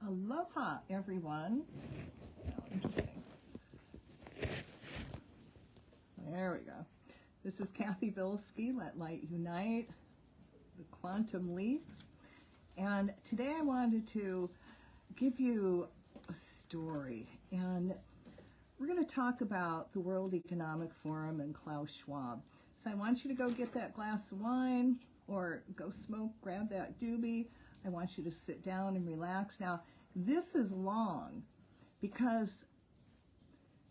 Aloha, everyone. Oh, interesting. There we go. This is Cathy BIlsky, Let Light Unite, the Quantum Leap. And today I wanted to give you a story. And we're going to talk about the World Economic Forum and Klaus Schwab. So I want you to go get that glass of wine or go smoke, grab that doobie. I want you to sit down and relax. Now, this is long because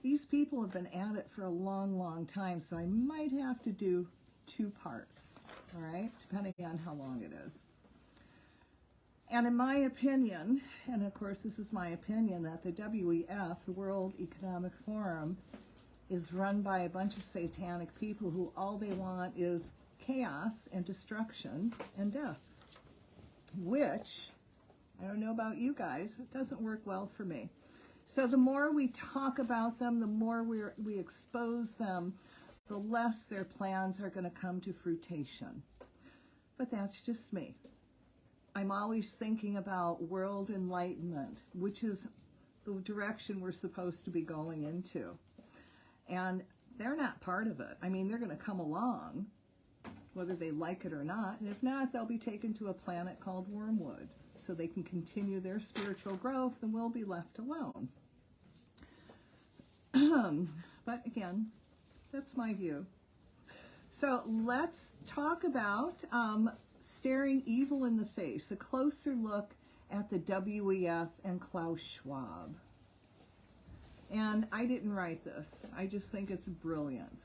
these people have been at it for a long, long time, so I might have to do 2 parts, all right, depending on how long it is. And in my opinion, and of course this is my opinion, that the WEF, the World Economic Forum, is run by a bunch of satanic people who all they want is chaos and destruction and death, which, I don't know about you guys, it doesn't work well for me. So the more we talk about them, the more we expose them, the less their plans are going to come to fruition. But that's just me. I'm always thinking about world enlightenment, which is the direction we're supposed to be going into. And they're not part of it. I mean, they're going to come along, whether they like it or not. And if not, they'll be taken to a planet called Wormwood so they can continue their spiritual growth, and we'll be left alone. But again, that's my view. So let's talk about staring evil in the face, a closer look at the WEF and Klaus Schwab. And I didn't write this. I just think it's brilliant.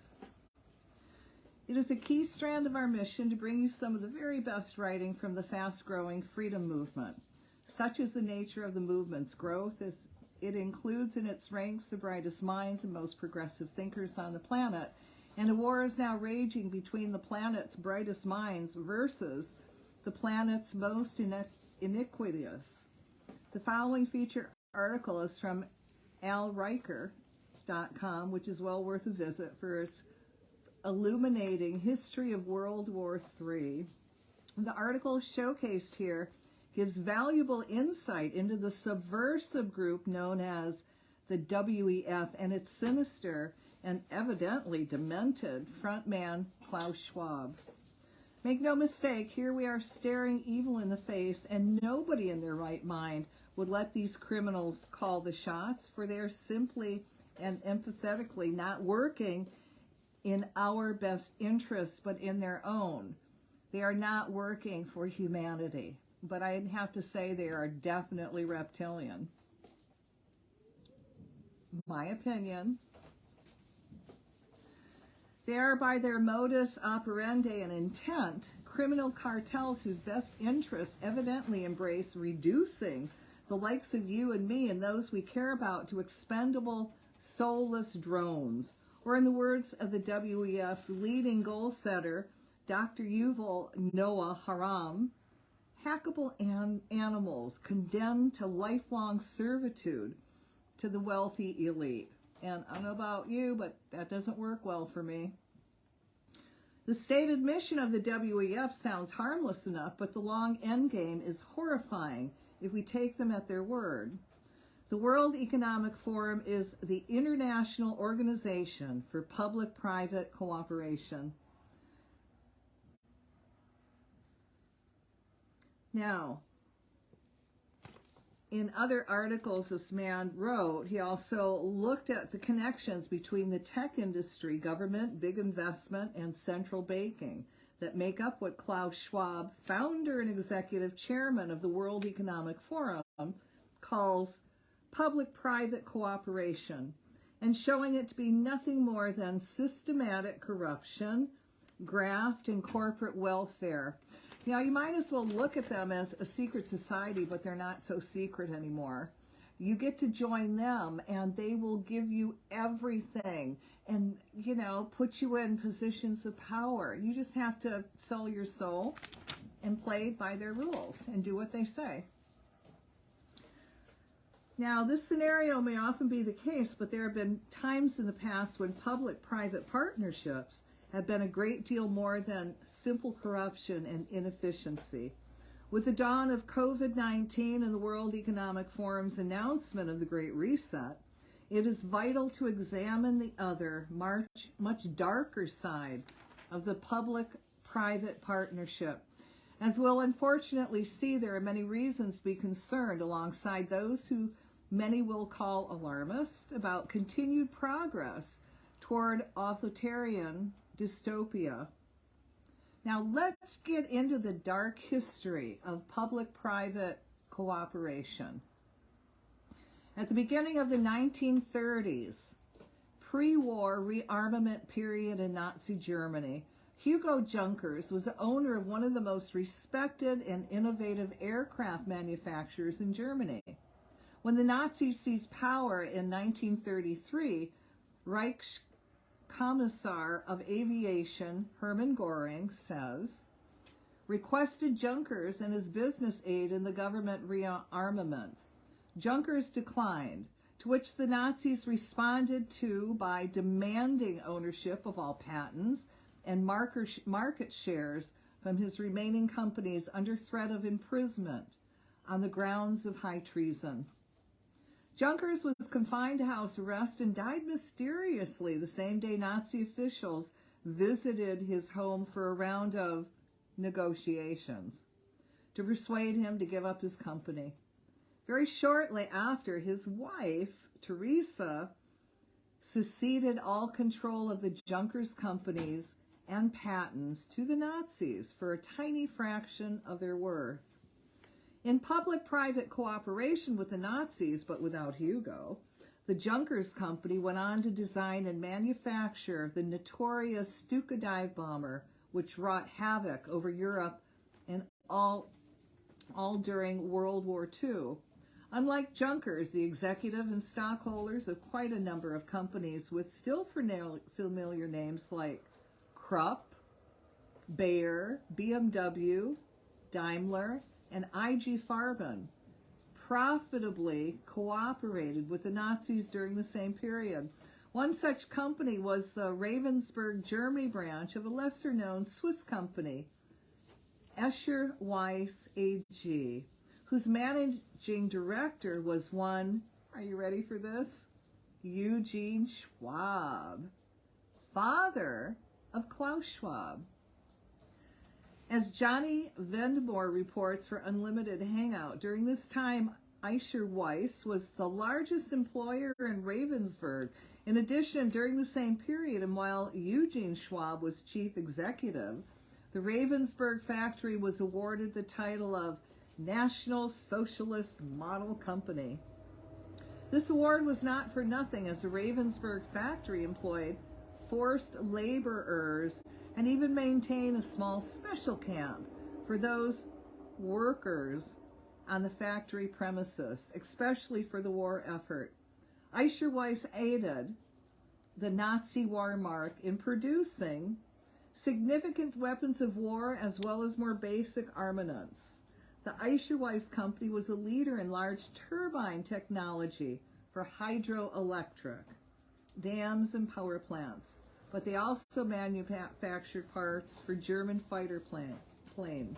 It is a key strand of our mission to bring you some of the very best writing from the fast-growing freedom movement. Such is the nature of the movement's growth. It includes in its ranks the brightest minds and most progressive thinkers on the planet. And a war is now raging between the planet's brightest minds versus the planet's most iniquitous. The following feature article is from alriker.com, which is well worth a visit for its illuminating history of World War III. The article showcased here gives valuable insight into the subversive group known as the WEF and its sinister and evidently demented frontman Klaus Schwab. Make no mistake, here we are staring evil in the face, and nobody in their right mind would let these criminals call the shots, for they are simply and empathetically not working in our best interests, but in their own. They are not working for humanity. But I have to say they are definitely reptilian. My opinion. They are, by their modus operandi and intent, criminal cartels whose best interests evidently embrace reducing the likes of you and me and those we care about to expendable, soulless drones. Or in the words of the WEF's leading goal setter, Dr. Yuval Noah Harari, hackable animals condemned to lifelong servitude to the wealthy elite. And I don't know about you, but that doesn't work well for me. The stated mission of the WEF sounds harmless enough, but the long end game is horrifying if we take them at their word. The World Economic Forum is the international organization for public-private cooperation. Now, in other articles this man wrote, he also looked at the connections between the tech industry, government, big investment, and central banking that make up what Klaus Schwab, founder and executive chairman of the World Economic Forum, calls public-private cooperation, and showing it to be nothing more than systematic corruption, graft, and corporate welfare. Now, you might as well look at them as a secret society, but they're not so secret anymore. You get to join them, and they will give you everything and, you know, put you in positions of power. You just have to sell your soul and play by their rules and do what they say. Now, this scenario may often be the case, but there have been times in the past when public-private partnerships have been a great deal more than simple corruption and inefficiency. With the dawn of COVID-19 and the World Economic Forum's announcement of the Great Reset, it is vital to examine the other, much darker side of the public-private partnership. As we'll unfortunately see, there are many reasons to be concerned, alongside those who many will call alarmist, about continued progress toward authoritarian dystopia. Now let's get into the dark history of public-private cooperation. At the beginning of the 1930s, pre-war rearmament period in Nazi Germany, Hugo Junkers was the owner of one of the most respected and innovative aircraft manufacturers in Germany. When the Nazis seized power in 1933, Reichskommissar of Aviation Hermann Göring requested Junkers and his business aid in the government rearmament. Junkers declined, to which the Nazis responded to by demanding ownership of all patents and market shares from his remaining companies under threat of imprisonment on the grounds of high treason. Junkers was confined to house arrest and died mysteriously the same day Nazi officials visited his home for a round of negotiations to persuade him to give up his company. Very shortly after, his wife, Teresa, ceded all control of the Junkers companies and patents to the Nazis for a tiny fraction of their worth. In public-private cooperation with the Nazis, but without Hugo, the Junkers company went on to design and manufacture the notorious Stuka dive bomber, which wrought havoc over Europe and all during World War II. Unlike Junkers, the executive and stockholders of quite a number of companies with still familiar names like Krupp, Bayer, BMW, Daimler, and IG Farben profitably cooperated with the Nazis during the same period. One such company was the Ravensburg, Germany branch of a lesser-known Swiss company, Escher Weiss AG, whose managing director was one, are you ready for this? Eugene Schwab, father of Klaus Schwab. As Johnny Vendmore reports for Unlimited Hangout, during this time, Escher Weiss was the largest employer in Ravensburg. In addition, during the same period, and while Eugene Schwab was chief executive, the Ravensburg factory was awarded the title of National Socialist Model Company. This award was not for nothing, as the Ravensburg factory employed forced laborers and even maintained a small special camp for those workers on the factory premises, especially for the war effort. Escher Weiss aided the Nazi Wehrmacht in producing significant weapons of war as well as more basic armaments. The Escher Weiss company was a leader in large turbine technology for hydroelectric dams and power plants, but they also manufactured parts for German fighter planes.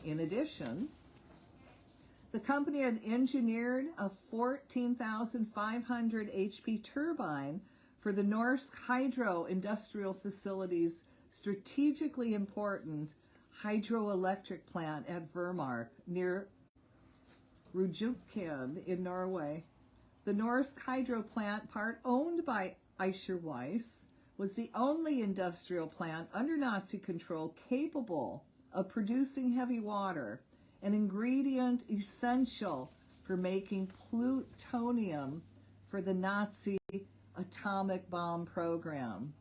In addition, the company had engineered a 14,500 HP turbine for the Norsk Hydro Industrial Facility's strategically important hydroelectric plant at Vermark near Rjukan in Norway. The Norsk Hydro plant, part owned by Escher Weiss, was the only industrial plant under Nazi control capable of producing heavy water, an ingredient essential for making plutonium for the Nazi atomic bomb program.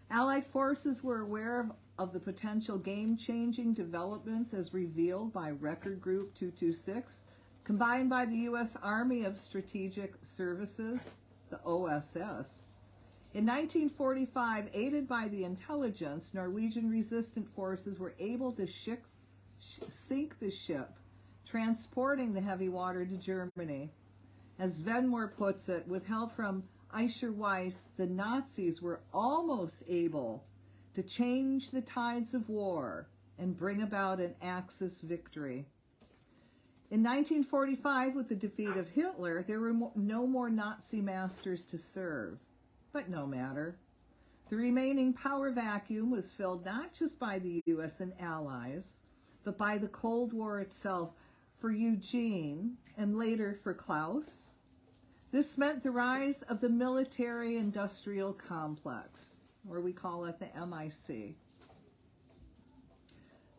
Allied forces were aware of the potential game-changing developments as revealed by Record Group 226, combined by the U.S. Army of Strategic Services, the OSS. In 1945, aided by the intelligence, Norwegian resistant forces were able to sink the ship, transporting the heavy water to Germany. As Venmore puts it, with help from Escher Weiss, the Nazis were almost able to change the tides of war and bring about an Axis victory. In 1945, with the defeat of Hitler, there were no more Nazi masters to serve. But no matter. The remaining power vacuum was filled not just by the U.S. and allies, but by the Cold War itself for Eugene and later for Klaus. This meant the rise of the military-industrial complex, or we call it the MIC.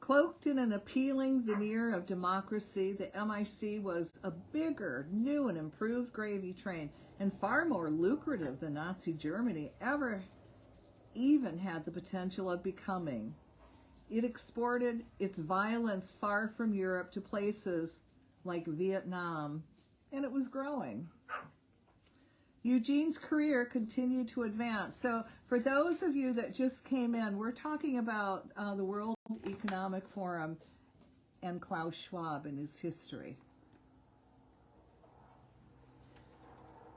Cloaked in an appealing veneer of democracy, the MIC was a bigger, new, and improved gravy train, and far more lucrative than Nazi Germany ever even had the potential of becoming. It exported its violence far from Europe to places like Vietnam, and it was growing. Eugene's career continued to advance. So for those of you that just came in, we're talking about the World Economic Forum and Klaus Schwab and his history.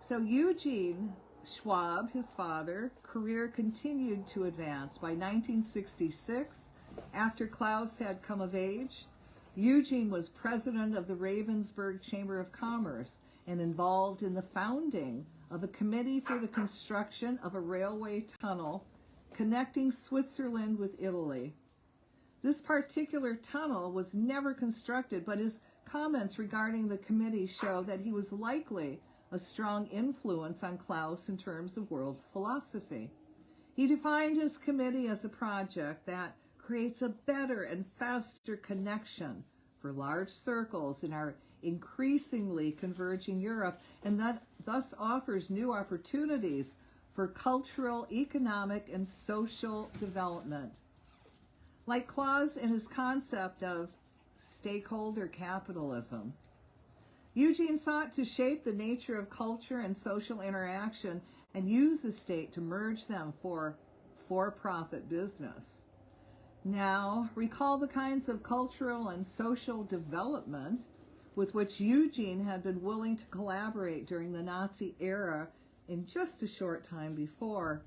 So Eugene Schwab, his father, career continued to advance. By 1966, after Klaus had come of age, Eugene was president of the Ravensburg Chamber of Commerce and involved in the founding of a committee for the construction of a railway tunnel connecting Switzerland with Italy. This particular tunnel was never constructed, but his comments regarding the committee show that he was likely a strong influence on Klaus in terms of world philosophy. He defined his committee as a project that creates a better and faster connection for large circles in our increasingly converging Europe, and that thus offers new opportunities for cultural, economic, and social development. Like Klaus and his concept of stakeholder capitalism, Eugene sought to shape the nature of culture and social interaction and use the state to merge them for-profit business. Now, recall the kinds of cultural and social development with which Eugene had been willing to collaborate during the Nazi era in just a short time before.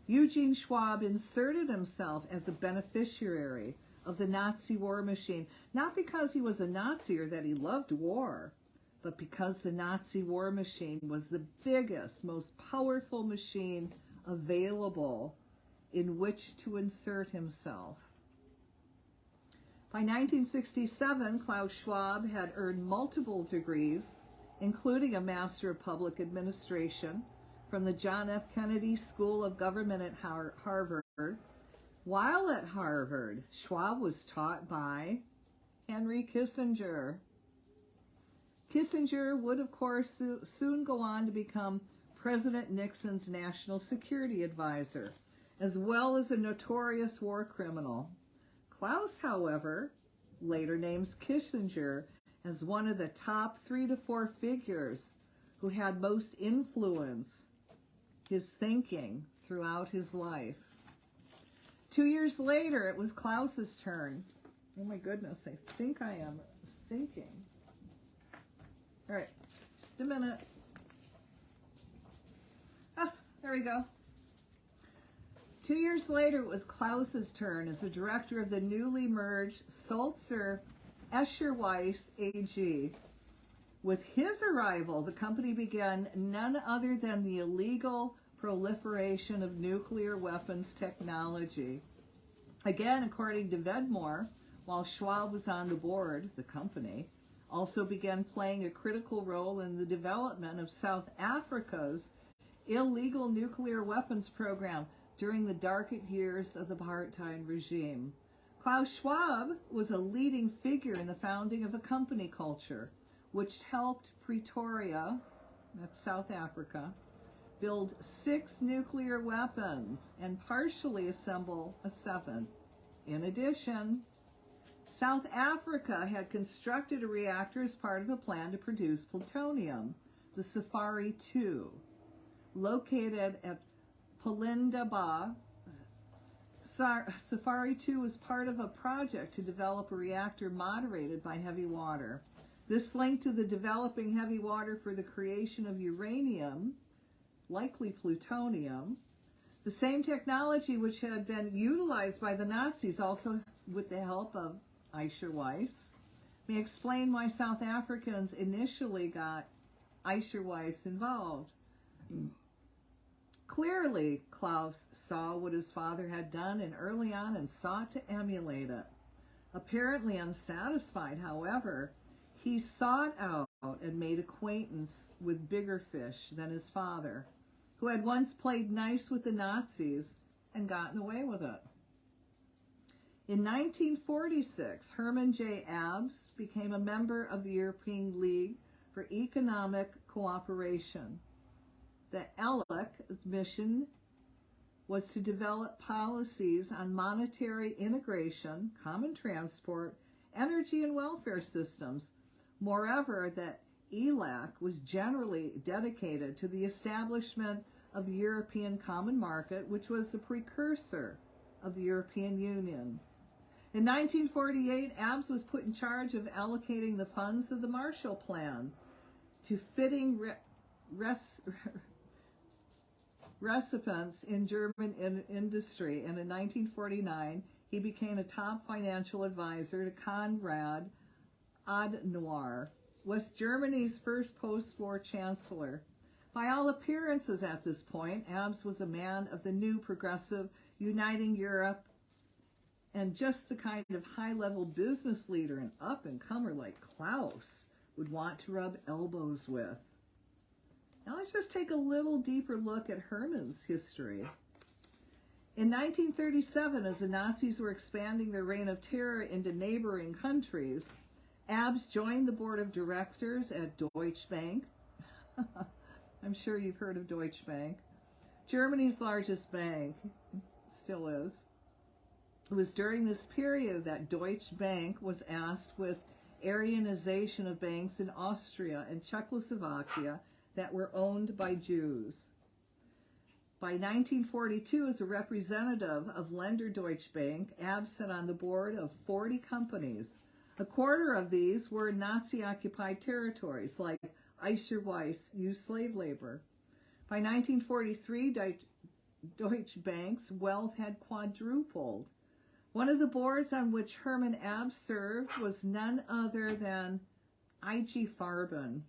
Eugene Schwab inserted himself as a beneficiary of the Nazi war machine, not because he was a Nazi or that he loved war, but because the Nazi war machine was the biggest, most powerful machine available in which to insert himself. By 1967, Klaus Schwab had earned multiple degrees, including a Master of Public Administration from the John F. Kennedy School of Government at Harvard. While at Harvard, Schwab was taught by Henry Kissinger. Kissinger would, of course, soon go on to become President Nixon's national security advisor, as well as a notorious war criminal. Klaus, however, later names Kissinger as one of the top 3 to 4 figures who had most influence his thinking throughout his life. 2 years later, it was Klaus's turn. Oh my goodness, I think I am sinking. All right, just a minute. Ah, there we go. 2 years later, it was Klaus's turn as the director of the newly merged Sulzer Escher-Weiss AG. With his arrival, the company began none other than the illegal proliferation of nuclear weapons technology. Again, according to Vedmore, while Schwab was on the board, the company also began playing a critical role in the development of South Africa's illegal nuclear weapons program during the darkest years of the apartheid regime. Klaus Schwab was a leading figure in the founding of a company culture, which helped Pretoria, that's South Africa, build 6 nuclear weapons and partially assemble a 7th. In addition, South Africa had constructed a reactor as part of a plan to produce plutonium, the Safari 2, located at Pelindaba. Safari 2 was part of a project to develop a reactor moderated by heavy water. This linked to the developing heavy water for the creation of uranium, likely plutonium. The same technology which had been utilized by the Nazis also with the help of Aisha Weiss, may explain why South Africans initially got Aisha Weiss involved. Clearly, Klaus saw what his father had done and early on and sought to emulate it. Apparently unsatisfied, however, he sought out and made acquaintance with bigger fish than his father, who had once played nice with the Nazis and gotten away with it. In 1946, Herman J. Abs became a member of the European League for Economic Cooperation. The ELEC's mission was to develop policies on monetary integration, common transport, energy, and welfare systems. Moreover, the ELEC was generally dedicated to the establishment of the European Common Market, which was the precursor of the European Union. In 1948, Abs was put in charge of allocating the funds of the Marshall Plan to fitting recipients in German industry, and in 1949 he became a top financial advisor to Konrad Adenauer, West Germany's first post-war chancellor. By all appearances at this point, Abs was a man of the new progressive, uniting Europe, and just the kind of high-level business leader and up-and-comer like Klaus would want to rub elbows with. Now let's just take a little deeper look at Herman's history. In 1937, as the Nazis were expanding their reign of terror into neighboring countries, Abs joined the board of directors at Deutsche Bank. I'm sure you've heard of Deutsche Bank. Germany's largest bank, still is. It was during this period that Deutsche Bank was asked with Aryanization of banks in Austria and Czechoslovakia that were owned by Jews. By 1942, as a representative of lender Deutsche Bank, Abs sat on the board of 40 companies. A quarter of these were in Nazi-occupied territories, like Aisha Weiss used slave labor. By 1943, Deutsche Bank's wealth had quadrupled. One of the boards on which Herman Abs served was none other than IG Farben,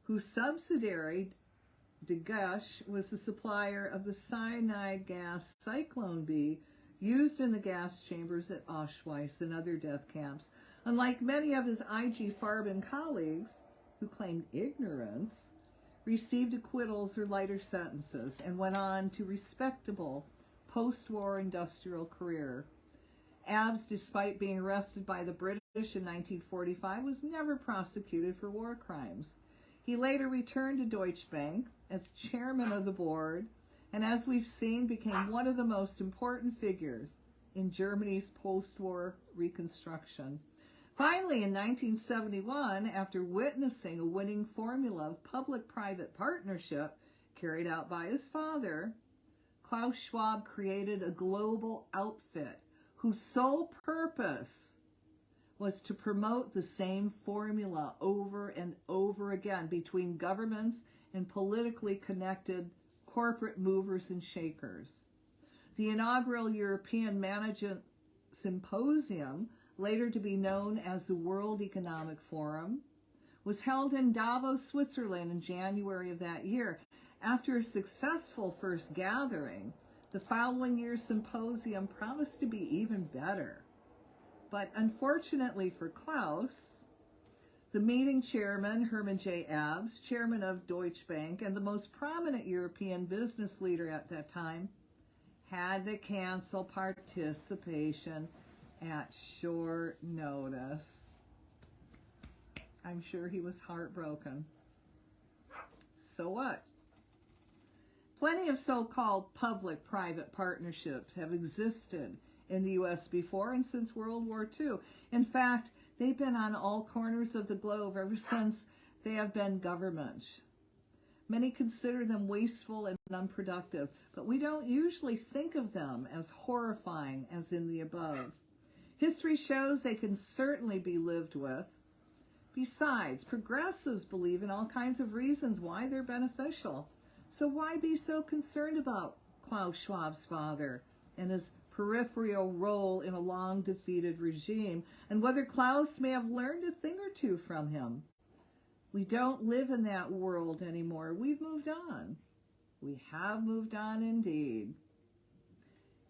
whose subsidiary, De Gush, was the supplier of the cyanide gas Cyclone B used in the gas chambers at Auschwitz and other death camps. Unlike many of his IG Farben colleagues, who claimed ignorance, received acquittals or lighter sentences and went on to respectable post-war industrial career. Abs, despite being arrested by the British in 1945, was never prosecuted for war crimes. He later returned to Deutsche Bank as chairman of the board, and as we've seen, became one of the most important figures in Germany's post-war reconstruction. Finally, in 1971, after witnessing a winning formula of public-private partnership carried out by his father, Klaus Schwab created a global outfit whose sole purpose was to promote the same formula over and over again between governments and politically connected corporate movers and shakers. The inaugural European Management Symposium, later to be known as the World Economic Forum, was held in Davos, Switzerland in January of that year. After a successful first gathering, the following year's symposium promised to be even better. But unfortunately for Klaus, the meeting chairman, Herman J. Abs, chairman of Deutsche Bank, and the most prominent European business leader at that time, had to cancel participation at short notice. I'm sure he was heartbroken. So what? Plenty of so-called public-private partnerships have existed in the U.S. before and since World War II. In fact, they've been on all corners of the globe ever since they have been government. Many consider them wasteful and unproductive, but we don't usually think of them as horrifying as in the above. History shows they can certainly be lived with. Besides, progressives believe in all kinds of reasons why they're beneficial. So why be so concerned about Klaus Schwab's father and his peripheral role in a long-defeated regime, and whether Klaus may have learned a thing or two from him. We don't live in that world anymore. We've moved on. We have moved on indeed.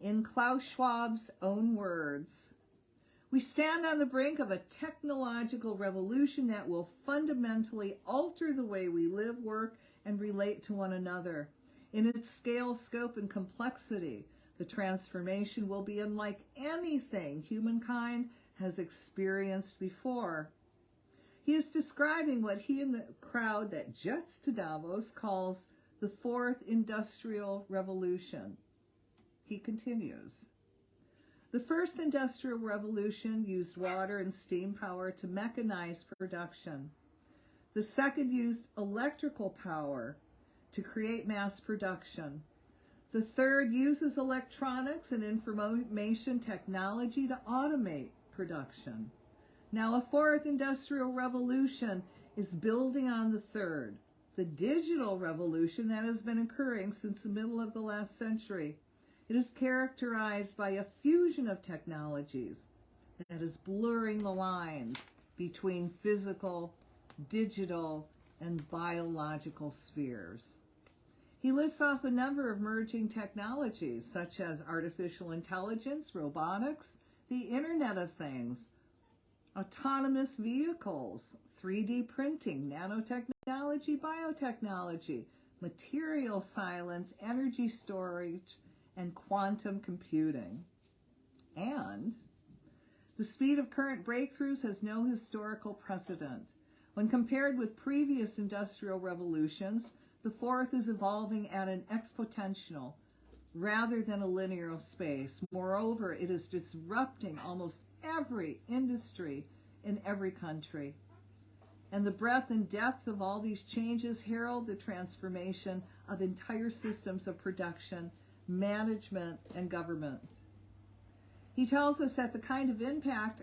In Klaus Schwab's own words, we stand on the brink of a technological revolution that will fundamentally alter the way we live, work, and relate to one another. In its scale, scope, and complexity, the transformation will be unlike anything humankind has experienced before. He is describing what he and the crowd that jets to Davos calls the Fourth Industrial Revolution. He continues. The first industrial revolution used water and steam power to mechanize production. The second used electrical power to create mass production. The third uses electronics and information technology to automate production. Now, a fourth industrial revolution is building on the third, the digital revolution that has been occurring since the middle of the last century. It is characterized by a fusion of technologies that is blurring the lines between physical, digital, and biological spheres. He lists off a number of emerging technologies such as artificial intelligence, robotics, the Internet of Things, autonomous vehicles, 3D printing, nanotechnology, biotechnology, material science, energy storage, and quantum computing. And the speed of current breakthroughs has no historical precedent. When compared with previous industrial revolutions, the fourth is evolving at an exponential rather than a linear space. Moreover, it is disrupting almost every industry in every country. And the breadth and depth of all these changes herald the transformation of entire systems of production, management, and government. He tells us that the kind of impact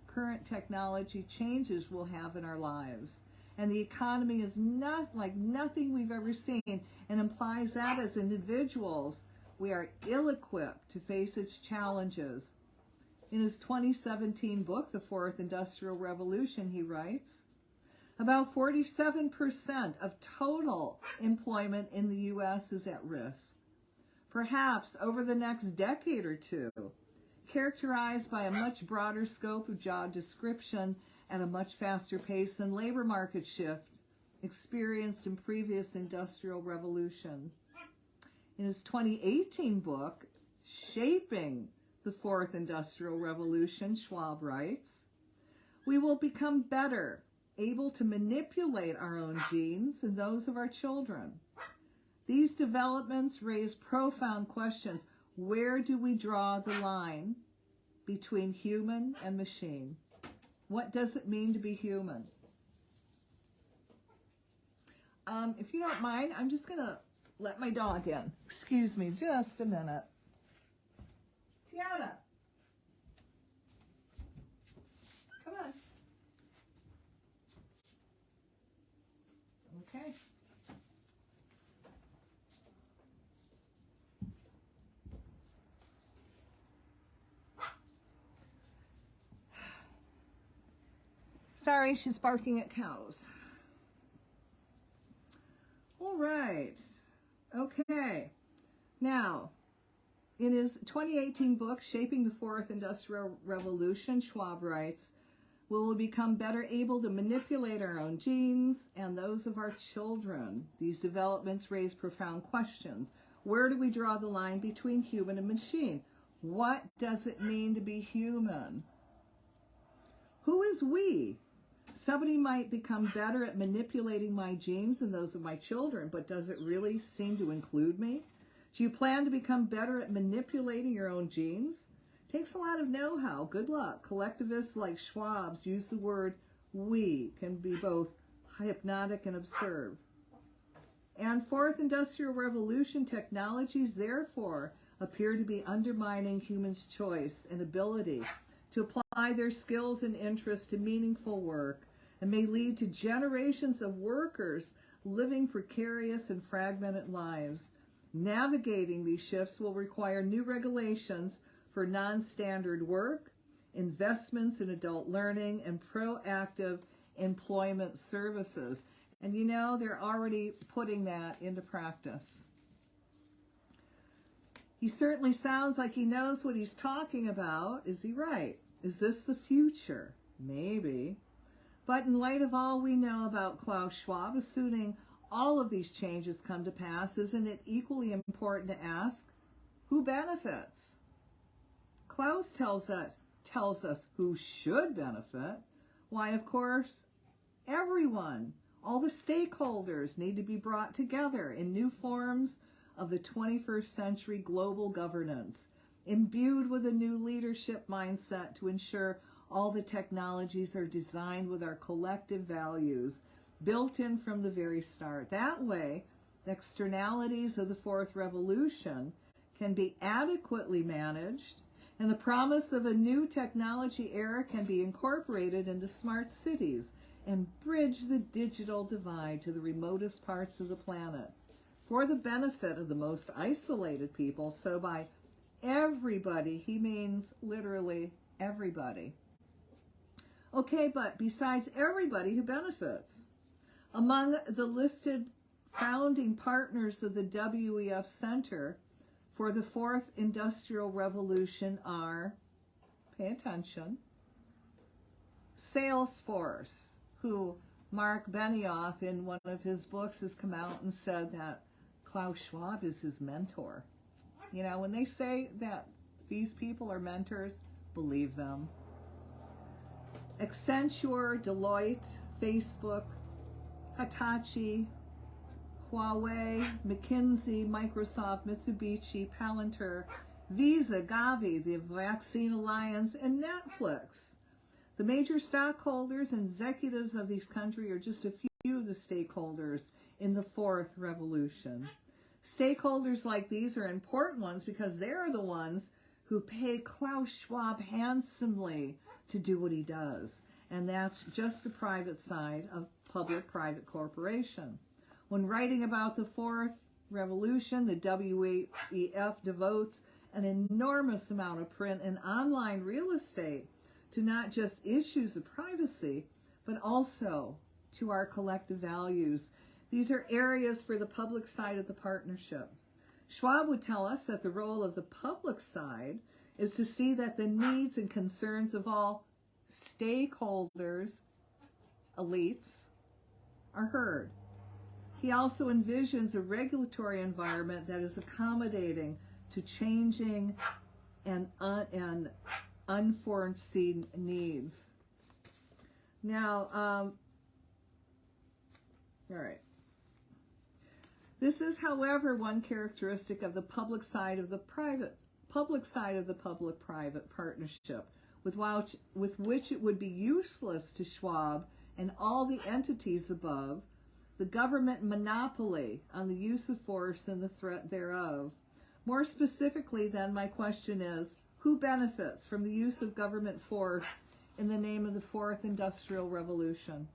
current technology changes will have in our lives, and the economy is not like nothing we've ever seen, and implies that as individuals we are ill-equipped to face its challenges. In his 2017 book, The Fourth Industrial Revolution, he writes, about 47% of total employment in the U.S. is at risk. Perhaps over the next decade or two, characterized by a much broader scope of job description at a much faster pace than labor market shift experienced in previous industrial revolution. In his 2018 book, Shaping the Fourth Industrial Revolution, Schwab writes, we will become better able to manipulate our own genes and those of our children. These developments raise profound questions. Where do we draw the line between human and machine? What does it mean to be human? If you don't mind, I'm just going to let my dog in. Excuse me just a minute. Tiana, come on. Okay. Sorry, she's barking at cows. All right. Okay. Now, in his 2018 book, Shaping the Fourth Industrial Revolution, Schwab writes, we will become better able to manipulate our own genes and those of our children. These developments raise profound questions. Where do we draw the line between human and machine? What does it mean to be human? Who is we? Somebody might become better at manipulating my genes and those of my children, but does it really seem to include me? Do you plan to become better at manipulating your own genes? Takes a lot of know-how. Good luck. Collectivists like Schwab's use the word we, can be both hypnotic and absurd. And Fourth Industrial Revolution technologies, therefore, appear to be undermining humans' choice and ability to apply their skills and interests to meaningful work, and may lead to generations of workers living precarious and fragmented lives. Navigating these shifts will require new regulations for non-standard work, investments in adult learning, and proactive employment services. And you know, they're already putting that into practice. He certainly sounds like he knows what he's talking about. Is he right? Is this the future? Maybe. But in light of all we know about Klaus Schwab, assuming all of these changes come to pass, isn't it equally important to ask, who benefits? Klaus tells us who should benefit. Why, of course, everyone. All the stakeholders need to be brought together in new forms of the 21st century global governance, imbued with a new leadership mindset to ensure all the technologies are designed with our collective values, built in from the very start. That way, the externalities of the fourth revolution can be adequately managed, and the promise of a new technology era can be incorporated into smart cities and bridge the digital divide to the remotest parts of the planet for the benefit of the most isolated people. So by everybody, he means literally everybody. Okay, but besides everybody, who benefits? Among the listed founding partners of the WEF Center for the Fourth Industrial Revolution are, pay attention, Salesforce, who Mark Benioff in one of his books has come out and said that Klaus Schwab is his mentor. You know, when they say that these people are mentors, believe them. Accenture, Deloitte, Facebook, Hitachi, Huawei, McKinsey, Microsoft, Mitsubishi, Palantir, Visa, Gavi, the Vaccine Alliance, and Netflix. The major stockholders and executives of these countries are just a few of the stakeholders in the fourth revolution. Stakeholders like these are important ones because they're the ones who pay Klaus Schwab handsomely to do what he does. And that's just the private side of public-private corporation. When writing about the fourth revolution, the WEF devotes an enormous amount of print and online real estate to not just issues of privacy, but also to our collective values. These are areas for the public side of the partnership. Schwab would tell us that the role of the public side is to see that the needs and concerns of all stakeholders, elites, are heard. He also envisions a regulatory environment that is accommodating to changing and unforeseen needs. Now, all right. This is, however, one characteristic of the public side of the public-private partnership, with which it would be useless to Schwab and all the entities above, the government monopoly on the use of force and the threat thereof. More specifically, then, my question is, who benefits from the use of government force in the name of the Fourth Industrial Revolution?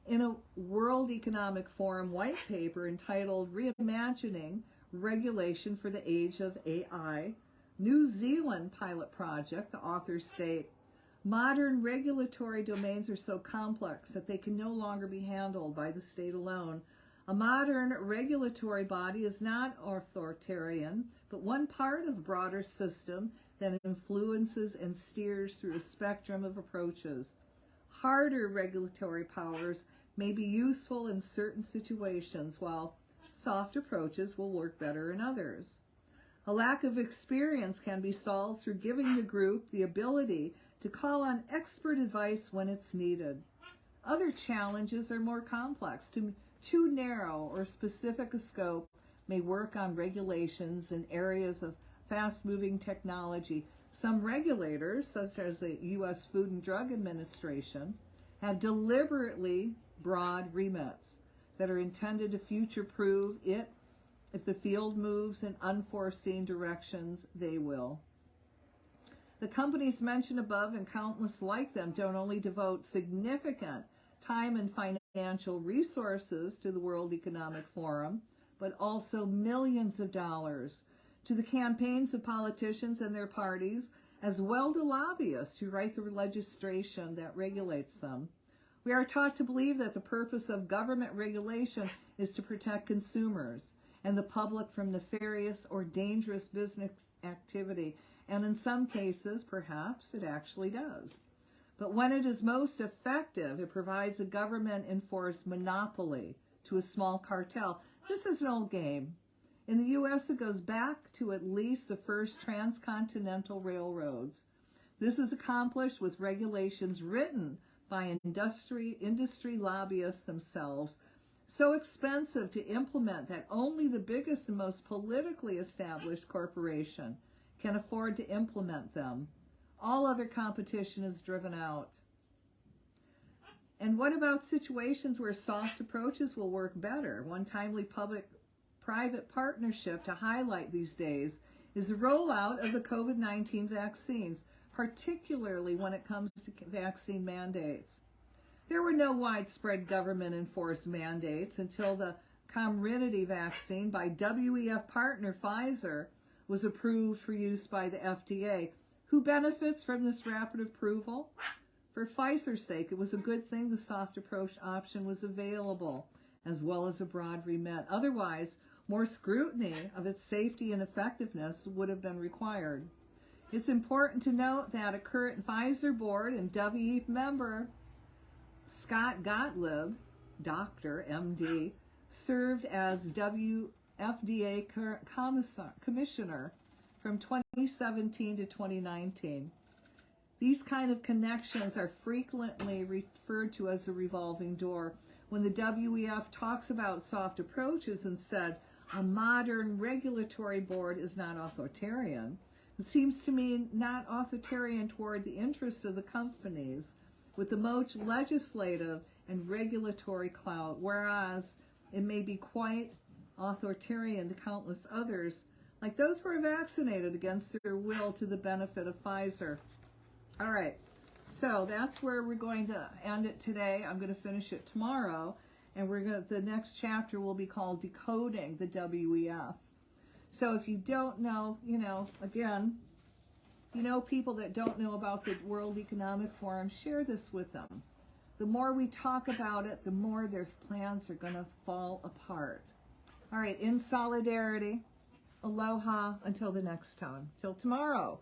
In a World Economic Forum white paper entitled Reimagining Regulation for the Age of AI, New Zealand pilot project, the authors state, modern regulatory domains are so complex that they can no longer be handled by the state alone. A modern regulatory body is not authoritarian, but one part of a broader system that influences and steers through a spectrum of approaches. Harder regulatory powers may be useful in certain situations, while soft approaches will work better in others. A lack of experience can be solved through giving the group the ability to call on expert advice when it's needed. Other challenges are more complex. Too narrow or specific a scope may work on regulations in areas of fast-moving technology. Some regulators, such as the U.S. Food and Drug Administration, have deliberately broad remits that are intended to future-proof it. If the field moves in unforeseen directions, they will. The companies mentioned above and countless like them don't only devote significant time and financial financial resources to the World Economic Forum, but also millions of dollars to the campaigns of politicians and their parties, as well to lobbyists who write the legislation that regulates them. We are taught to believe that the purpose of government regulation is to protect consumers and the public from nefarious or dangerous business activity, and in some cases, perhaps, it actually does. But when it is most effective, it provides a government-enforced monopoly to a small cartel. This is an old game. In the U.S., it goes back to at least the first transcontinental railroads. This is accomplished with regulations written by industry lobbyists themselves, so expensive to implement that only the biggest and most politically established corporation can afford to implement them. All other competition is driven out. And what about situations where soft approaches will work better? One timely public-private partnership to highlight these days is the rollout of the COVID-19 vaccines, particularly when it comes to vaccine mandates. There were no widespread government-enforced mandates until the Comirnaty vaccine by WEF partner Pfizer was approved for use by the FDA. Who benefits from this rapid approval? For Pfizer's sake, it was a good thing the soft approach option was available, as well as a broad remit. Otherwise, more scrutiny of its safety and effectiveness would have been required. It's important to note that a current Pfizer board and WEF member, Scott Gottlieb, Dr. MD, served as FDA commissioner from 2017 to 2019. These kind of connections are frequently referred to as a revolving door. When the WEF talks about soft approaches and said a modern regulatory board is not authoritarian, it seems to me not authoritarian toward the interests of the companies with the most legislative and regulatory clout, whereas it may be quite authoritarian to countless others, like those who are vaccinated against their will to the benefit of Pfizer. All right, so that's where we're going to end it today. I'm going to finish it tomorrow, and the next chapter will be called Decoding the WEF. So if you don't know, again, people that don't know about the World Economic Forum, share this with them. The more we talk about it, the more their plans are going to fall apart. All right, in solidarity, aloha until the next time, till tomorrow.